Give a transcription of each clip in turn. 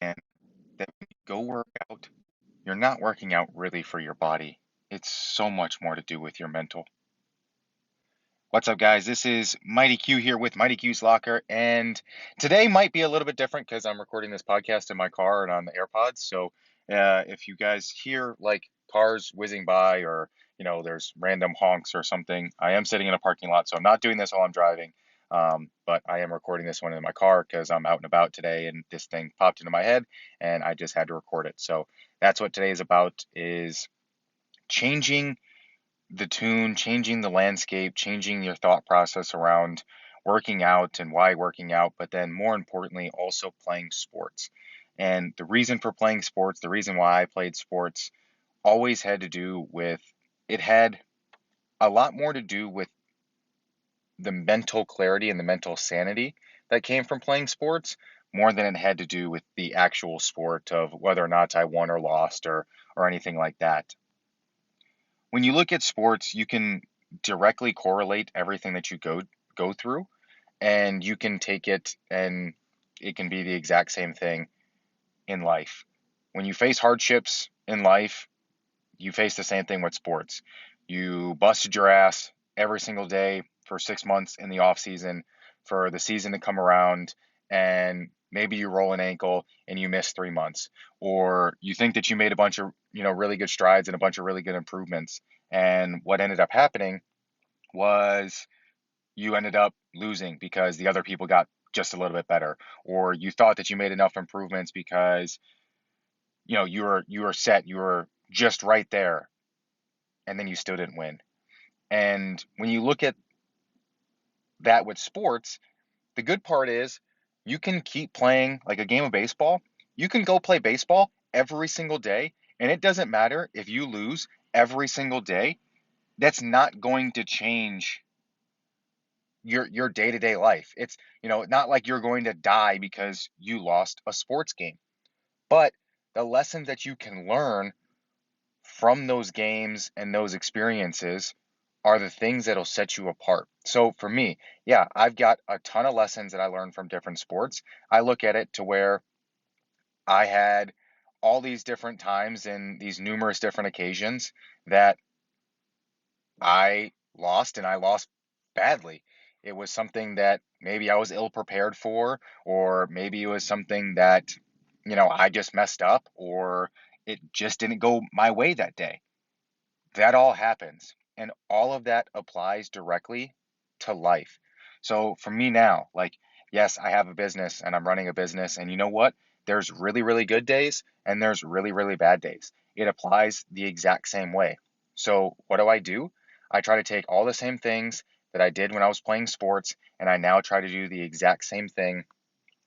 and that when you go work out, you're not working out really for your body. It's so much more to do with your mental. What's up, guys? This is Mighty Q here with Mighty Q's Locker, and today might be a little bit different because I'm recording this podcast in my car and on the AirPods. So, if you guys hear like cars whizzing by or there's random honks or something, I am sitting in a parking lot, so I'm not doing this while I'm driving. But I am recording this one in my car because I'm out and about today, and this thing popped into my head, and I just had to record it. So that's what today is about: is changing the tune, changing the landscape, changing your thought process around working out and why working out, but then more importantly, also playing sports. And the reason for playing sports, the reason why I played sports, always had to do with it had a lot more to do with the mental clarity and the mental sanity that came from playing sports more than it had to do with the actual sport of whether or not I won or lost or anything like that. When you look at sports, you can directly correlate everything that you go through, and you can take it and it can be the exact same thing in life. When you face hardships in life, you face the same thing with sports. You busted your ass every single day for 6 months in the off season for the season to come around, and maybe you roll an ankle and you miss 3 months, or you think that you made a bunch of really good strides and a bunch of really good improvements, and what ended up happening was you ended up losing because the other people got just a little bit better, or you thought that you made enough improvements because you were set, you were just right there, and then you still didn't win. And when you look at that with sports, the good part is you can keep playing like a game of baseball. You can go play baseball every single day, and it doesn't matter if you lose every single day. That's not going to change your day-to-day life. It's, not like you're going to die because you lost a sports game. But the lessons that you can learn from those games and those experiences are the things that'll set you apart. So for me, yeah, I've got a ton of lessons that I learned from different sports. I look at it to where I had all these different times and these numerous different occasions that I lost, and I lost badly. It was something that maybe I was ill prepared for, or maybe it was something that, I just messed up, or it just didn't go my way that day. That all happens. And all of that applies directly to life. So for me now, like, yes, I have a business and I'm running a business. And you know what? There's really, really good days and there's really, really bad days. It applies the exact same way. So what do? I try to take all the same things that I did when I was playing sports, and I now try to do the exact same thing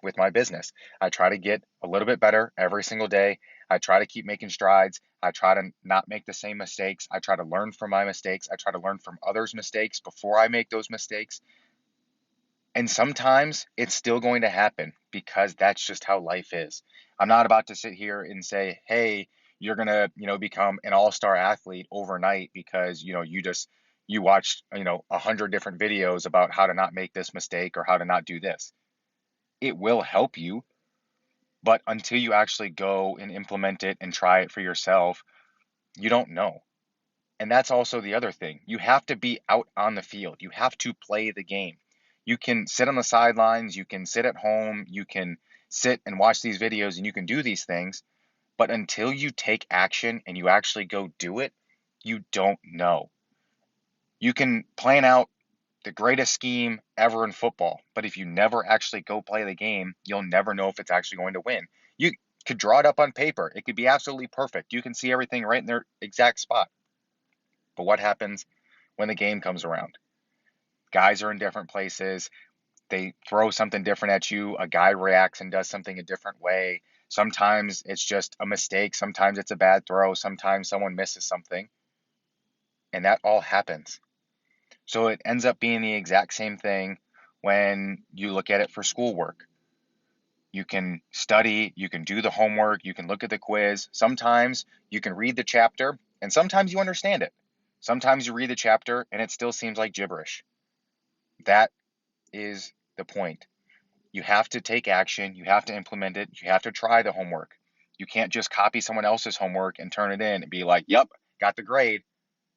with my business. I try to get a little bit better every single day. I try to keep making strides. I try to not make the same mistakes. I try to learn from my mistakes. I try to learn from others' mistakes before I make those mistakes. And sometimes it's still going to happen because that's just how life is. I'm not about to sit here and say, hey, you're going to, become an all-star athlete overnight because, you watched, 100 different videos about how to not make this mistake or how to not do this. It will help you, but until you actually go and implement it and try it for yourself, you don't know. And that's also the other thing. You have to be out on the field. You have to play the game. You can sit on the sidelines, you can sit at home, you can sit and watch these videos and you can do these things, but until you take action and you actually go do it, you don't know. You can plan out the greatest scheme ever in football, but if you never actually go play the game, you'll never know if it's actually going to win. You could draw it up on paper. It could be absolutely perfect. You can see everything right in their exact spot. But what happens when the game comes around? Guys are in different places. They throw something different at you. A guy reacts and does something a different way. Sometimes it's just a mistake. Sometimes it's a bad throw. Sometimes someone misses something. And that all happens. So it ends up being the exact same thing when you look at it for schoolwork. You can study, you can do the homework, you can look at the quiz. Sometimes you can read the chapter and sometimes you understand it. Sometimes you read the chapter and it still seems like gibberish. That is the point. You have to take action. You have to implement it. You have to try the homework. You can't just copy someone else's homework and turn it in and be like, yep, got the grade.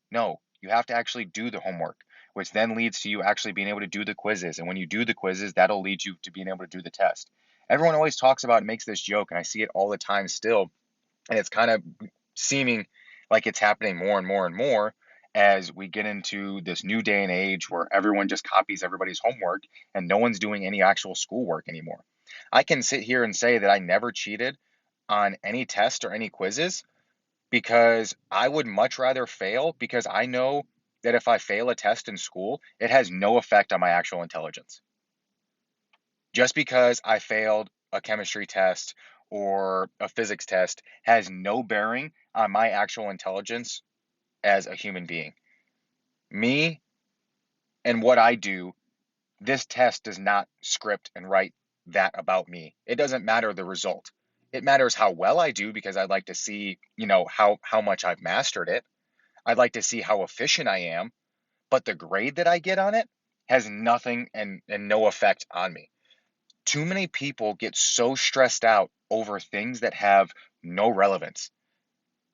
No, you have to actually do the homework, which then leads to you actually being able to do the quizzes. And when you do the quizzes, that'll lead you to being able to do the test. Everyone always talks about and makes this joke, and I see it all the time still. And it's kind of seeming like it's happening more and more and more as we get into this new day and age where everyone just copies everybody's homework and no one's doing any actual schoolwork anymore. I can sit here and say that I never cheated on any test or any quizzes because I would much rather fail, because I know that if I fail a test in school, it has no effect on my actual intelligence. Just because I failed a chemistry test or a physics test has no bearing on my actual intelligence as a human being. Me and what I do, this test does not script and write that about me. It doesn't matter the result. It matters how well I do, because I'd like to see, how much I've mastered it. I'd like to see how efficient I am, but the grade that I get on it has nothing and no effect on me. Too many people get so stressed out over things that have no relevance.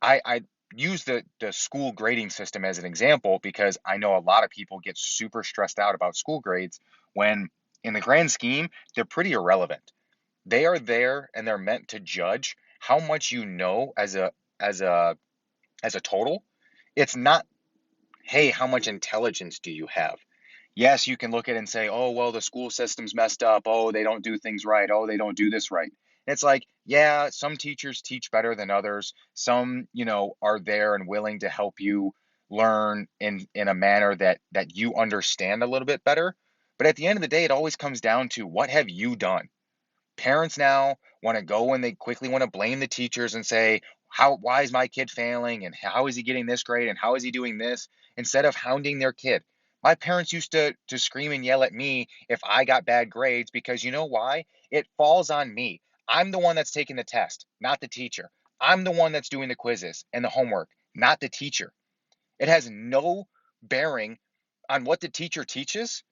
I use the school grading system as an example because I know a lot of people get super stressed out about school grades when in the grand scheme, they're pretty irrelevant. They are there and they're meant to judge how much you know as a as a total. It's not, hey, how much intelligence do you have? Yes, you can look at it and say, oh, well, the school system's messed up. Oh, they don't do things right. Oh, they don't do this right. And it's like, yeah, some teachers teach better than others. Some, are there and willing to help you learn in a manner that you understand a little bit better. But at the end of the day, it always comes down to, what have you done? Parents now want to go and they quickly want to blame the teachers and say, why is my kid failing? And how is he getting this grade? And how is he doing this? Instead of hounding their kid. My parents used to scream and yell at me if I got bad grades, because you know why? It falls on me. I'm the one that's taking the test, not the teacher. I'm the one that's doing the quizzes and the homework, not the teacher. It has no bearing on what the teacher teaches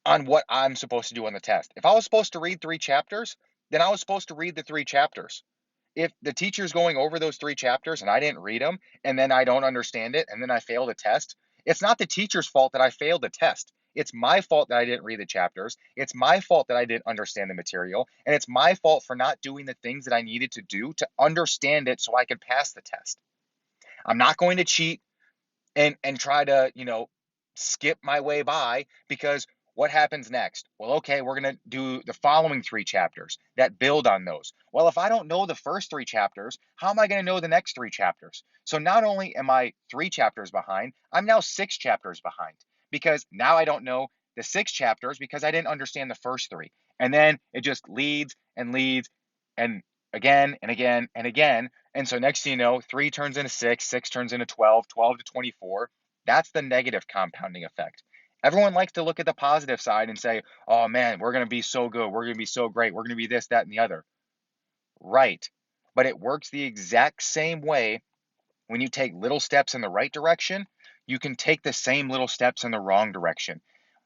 on what I'm supposed to do on the test. If I was supposed to read 3 chapters, then I was supposed to read the 3 chapters. If the teacher's going over those 3 chapters and I didn't read them, and then I don't understand it, and then I fail the test, it's not the teacher's fault that I failed the test. It's my fault that I didn't read the chapters. It's my fault that I didn't understand the material. And it's my fault for not doing the things that I needed to do to understand it so I could pass the test. I'm not going to cheat and try to, skip my way by, because what happens next? Well, okay, we're going to do the following 3 chapters that build on those. Well, if I don't know the first 3 chapters, how am I going to know the next 3 chapters? So not only am I 3 chapters behind, I'm now 6 chapters behind, because now I don't know the 6 chapters because I didn't understand the first three. And then it just leads and leads and again and again and again. And so next thing you know, 3 turns into 6, 6 turns into 12, 12 to 24. That's the negative compounding effect. Everyone likes to look at the positive side and say, oh man, we're going to be so good. We're going to be so great. We're going to be this, that, and the other. Right. But it works the exact same way. When you take little steps in the right direction, you can take the same little steps in the wrong direction.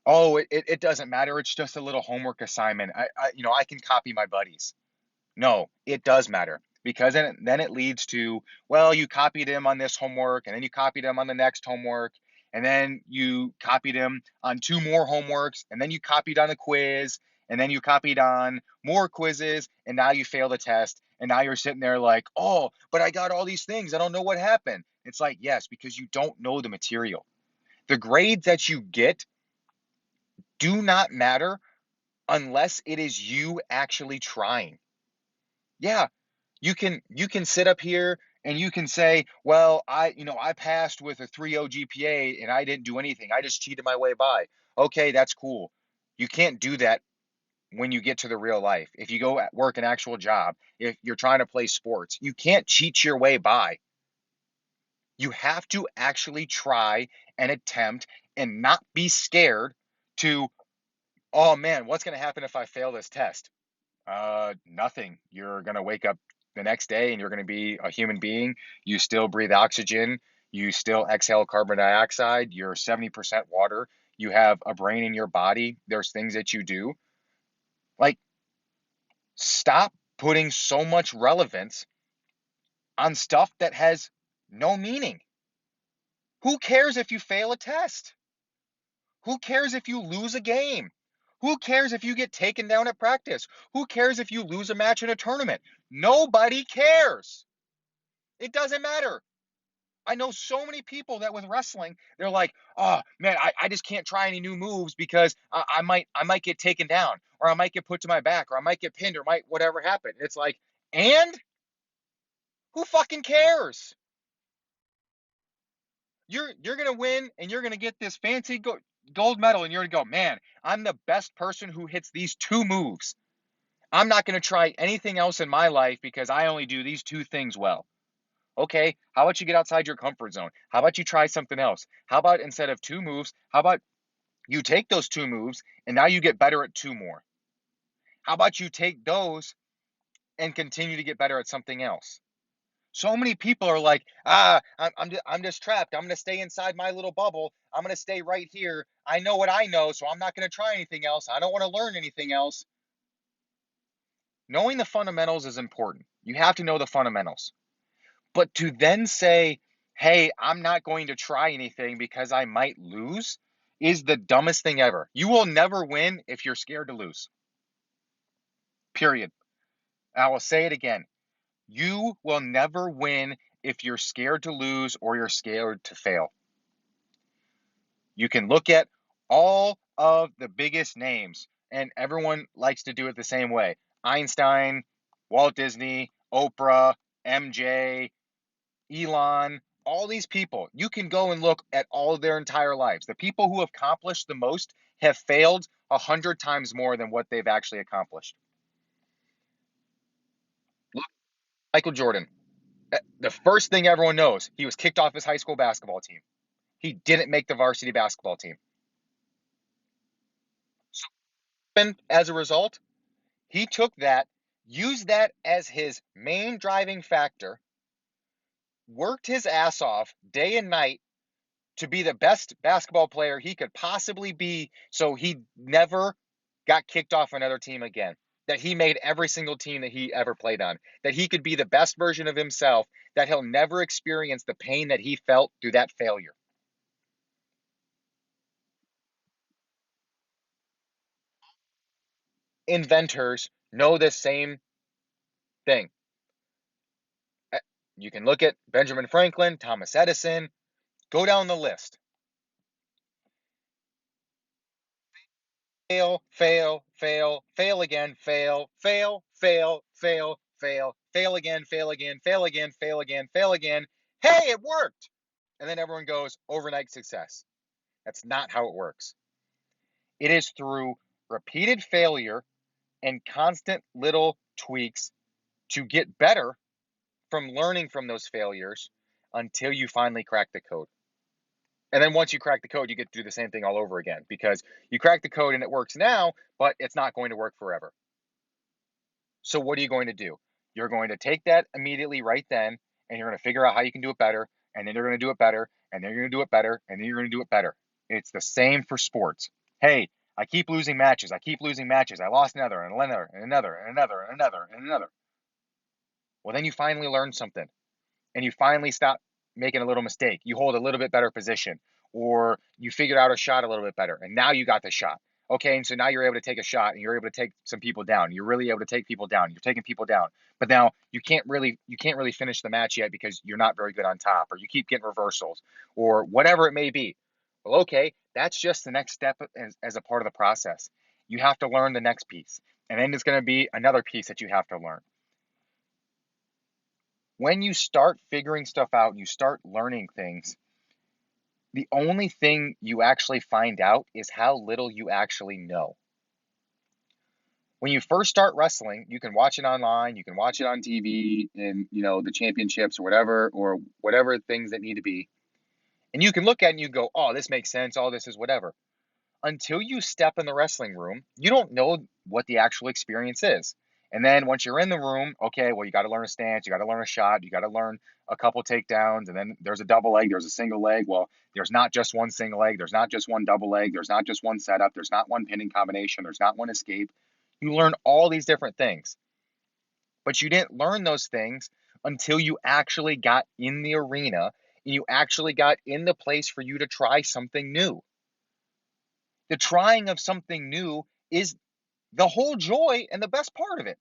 Oh, it doesn't matter. It's just a little homework assignment. I can copy my buddies. No, it does matter, because then it leads to, well, you copied him on this homework, and then you copied him on the next homework, and then you copied him on 2 more homeworks, and then you copied on a quiz, and then you copied on more quizzes, and now you fail the test, and now you're sitting there like, oh, but I got all these things. I don't know what happened. It's like, yes, because you don't know the material. The grades that you get do not matter unless it is you actually trying. Yeah, you can sit up here and you can say, well, I passed with a 3.0 GPA and I didn't do anything. I just cheated my way by. Okay, that's cool. You can't do that when you get to the real life. If you go work an actual job, if you're trying to play sports, you can't cheat your way by. You have to actually try and attempt and not be scared to, oh man, what's going to happen if I fail this test? Nothing. You're going to wake up the next day and you're going to be a human being. You still breathe oxygen. You still exhale carbon dioxide. You're 70% water. You have a brain in your body. There's things that you do. Like, stop putting so much relevance on stuff that has no meaning. Who cares if you fail a test? Who cares if you lose a game? Who cares if you get taken down at practice? Who cares if you lose a match in a tournament? Nobody cares. It doesn't matter. I know so many people that with wrestling, they're like, oh man, I just can't try any new moves because I might get taken down, or I might get put to my back, or I might get pinned, or might whatever happen. It's like, and who fucking cares? You're gonna win, and you're gonna get this fancy gold medal, and you're gonna go, man, I'm the best person who hits these two moves. I'm not gonna try anything else in my life because I only do these two things well. Okay, how about you get outside your comfort zone? How about you try something else? How about instead of two moves, how about you take those two moves and now you get better at two more? How about you take those and continue to get better at something else? So many people are like, I'm just trapped. I'm going to stay inside my little bubble. I'm going to stay right here. I know what I know, so I'm not going to try anything else. I don't want to learn anything else. Knowing the fundamentals is important. You have to know the fundamentals. But to then say, hey, I'm not going to try anything because I might lose is the dumbest thing ever. You will never win if you're scared to lose. Period. I will say it again. You will never win if you're scared to lose or you're scared to fail. You can look at all of the biggest names, and everyone likes to do it the same way. Einstein, Walt Disney, Oprah, MJ, Elon, all these people, you can go and look at all of their entire lives. The people who have accomplished the most have failed 100 times more than what they've actually accomplished. Look, Michael Jordan. The first thing everyone knows, he was kicked off his high school basketball team. He didn't make the varsity basketball team. So, as a result, he took that, used that as his main driving factor, worked his ass off day and night to be the best basketball player he could possibly be, so he never got kicked off another team again. That he made every single team that he ever played on. That he could be the best version of himself, that he'll never experience the pain that he felt through that failure. Inventors know the same thing. You can look at Benjamin Franklin, Thomas Edison, go down the list. Fail, fail, fail, fail again, fail, fail, fail, fail, fail, fail again, fail again, fail again, fail again, fail again. Hey, it worked. And then everyone goes, overnight success. That's not how it works. It is through repeated failure and constant little tweaks to get better from learning from those failures until you finally crack the code. And then once you crack the code, you get to do the same thing all over again because you crack the code and it works now, but it's not going to work forever. So what are you going to do? You're going to take that immediately right then, and you're going to figure out how you can do it better, and then you're going to do it better, and then you're going to do it better, and then you're going to do it better. It's the same for sports. Hey, I keep losing matches. I keep losing matches. I lost another, and another, and another, and another, and another, and another. Well, then you finally learn something, and you finally stop making a little mistake. You hold a little bit better position, or you figured out a shot a little bit better, and now you got the shot. Okay, and so now you're able to take a shot, and you're able to take some people down. You're really able to take people down. You're taking people down, but now you can't really finish the match yet because you're not very good on top, or you keep getting reversals, or whatever it may be. Well, okay, that's just the next step as a part of the process. You have to learn the next piece, and then there's going to be another piece that you have to learn. When you start figuring stuff out, you start learning things, the only thing you actually find out is how little you actually know. When you first start wrestling, you can watch it online, you can watch it on TV and, the championships or whatever things that need to be. And you can look at it and you go, oh, this makes sense, all this is whatever. Until you step in the wrestling room, you don't know what the actual experience is. And then once you're in the room, okay, well, you got to learn a stance, you got to learn a shot, you got to learn a couple takedowns, and then there's a double leg, there's a single leg. Well, there's not just one single leg, there's not just one double leg, there's not just one setup, there's not one pinning combination, there's not one escape. You learn all these different things, but you didn't learn those things until you actually got in the arena and you actually got in the place for you to try something new. The trying of something new is the whole joy and the best part of it.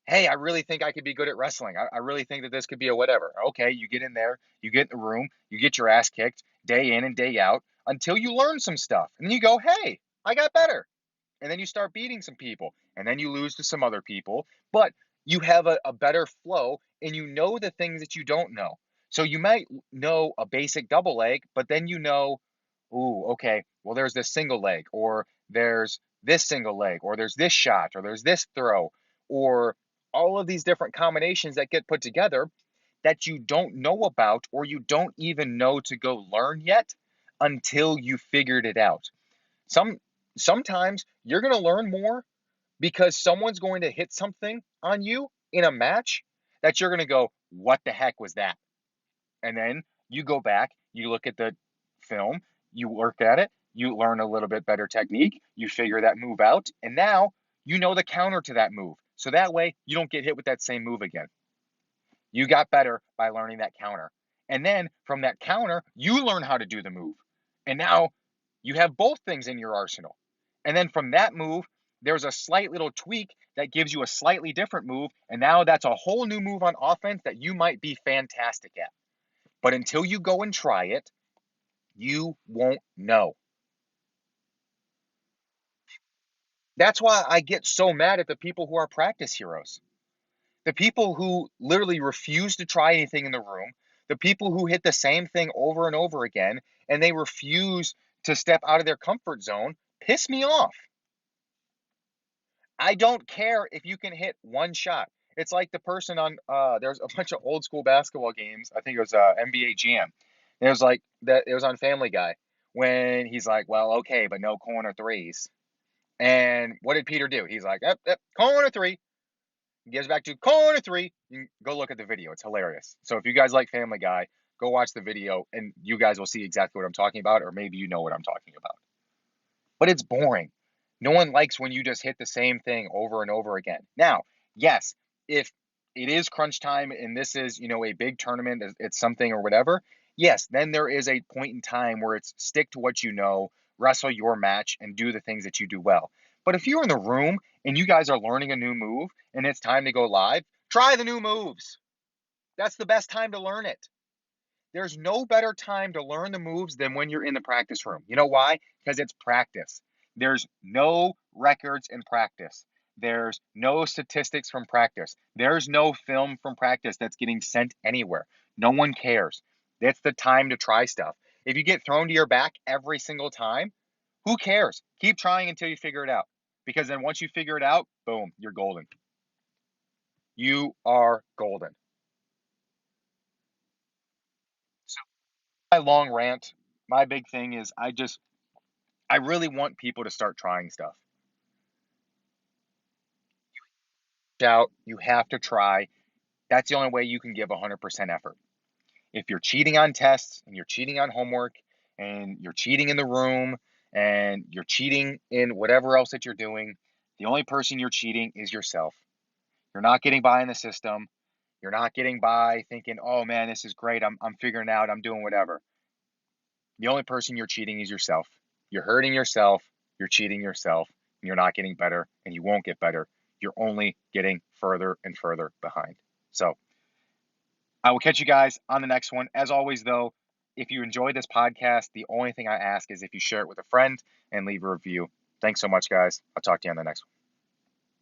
Hey, I really think I could be good at wrestling. I really think that this could be a whatever. Okay, you get in there, you get in the room, you get your ass kicked day in and day out until you learn some stuff. And then you go, hey, I got better. And then you start beating some people. And then you lose to some other people. But you have a better flow and you know the things that you don't know. So you might know a basic double leg, but then you know, ooh, okay, well, there's this single leg, or there's this single leg, or there's this shot, or there's this throw, or all of these different combinations that get put together that you don't know about or you don't even know to go learn yet until you figured it out. Some Sometimes you're going to learn more because someone's going to hit something on you in a match that you're going to go, "What the heck was that?" And then you go back, you look at the film, you work at it, you learn a little bit better technique, you figure that move out, and now you know the counter to that move. So that way you don't get hit with that same move again. You got better by learning that counter. And then from that counter, you learn how to do the move. And now you have both things in your arsenal. And then from that move, there's a slight little tweak that gives you a slightly different move. And now that's a whole new move on offense that you might be fantastic at. But until you go and try it, you won't know. That's why I get so mad at the people who are practice heroes. The people who literally refuse to try anything in the room, the people who hit the same thing over and over again, and they refuse to step out of their comfort zone, piss me off. I don't care if you can hit one shot. It's like the person on there's a bunch of old school basketball games. I think it was NBA Jam. And it was like that. It was on Family Guy when he's like, "Well, okay, but no corner threes." And what did Peter do? He's like, "Yep, yep, corner three." Gives back to corner three. You can go look at the video. It's hilarious. So if you guys like Family Guy, go watch the video and you guys will see exactly what I'm talking about, or maybe you know what I'm talking about. But it's boring. No one likes when you just hit the same thing over and over again. Now, yes, if it is crunch time and this is, a big tournament, it's something or whatever, yes, then there is a point in time where it's stick to what you know, wrestle your match, and do the things that you do well. But if you're in the room and you guys are learning a new move and it's time to go live, try the new moves. That's the best time to learn it. There's no better time to learn the moves than when you're in the practice room. You know why? Because it's practice. There's no records in practice. There's no statistics from practice. There's no film from practice that's getting sent anywhere. No one cares. It's the time to try stuff. If you get thrown to your back every single time, who cares? Keep trying until you figure it out. Because then once you figure it out, boom, you're golden. You are golden. So my long rant, my big thing is I really want people to start trying stuff. Out, you have to try. That's the only way you can give 100% effort. If you're cheating on tests and you're cheating on homework and you're cheating in the room and you're cheating in whatever else that you're doing, the only person you're cheating is yourself. You're not getting by in the system. You're not getting by thinking, oh man, this is great. I'm figuring out, I'm doing whatever. The only person you're cheating is yourself. You're hurting yourself, you're cheating yourself, and you're not getting better, and you won't get better. You're only getting further and further behind. So I will catch you guys on the next one. As always, though, if you enjoy this podcast, the only thing I ask is if you share it with a friend and leave a review. Thanks so much, guys. I'll talk to you on the next one.